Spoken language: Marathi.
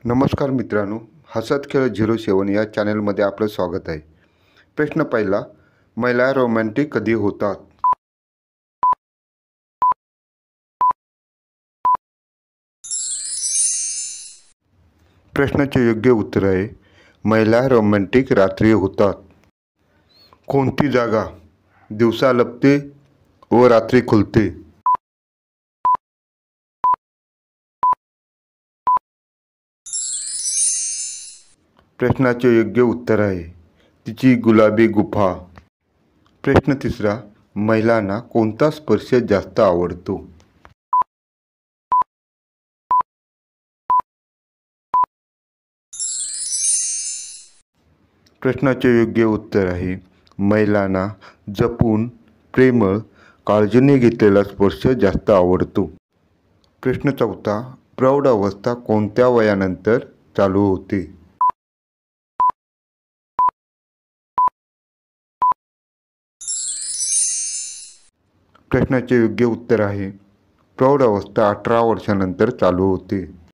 नमस्कार मित्रांनो, हसत खेळत 07 या चॅनलमध्ये आपलं स्वागत आहे. प्रश्न पहिला, महिला रोमॅन्टिक कधी होतात? प्रश्नाचे योग्य उत्तर आहे महिला रोमॅन्टिक रात्री होतात. कोणती जागा दिवसा लपते व रात्री खुलते? प्रश्नाचे योग्य उत्तर आहे तिची गुलाबी गुफा. प्रश्न तिसरा, महिलांना कोणता स्पर्श जास्त आवडतो? प्रश्नाचे योग्य उत्तर आहे महिलांना जपून, प्रेमळ, काळजीने घेतलेला स्पर्श जास्त आवडतो. प्रश्न चौथा, प्रौढ अवस्था कोणत्या वयानंतर चालू होते? प्रश्नाचे योग्य उत्तर आहे प्रौढ अवस्था 18 वर्षानंतर चालू होते.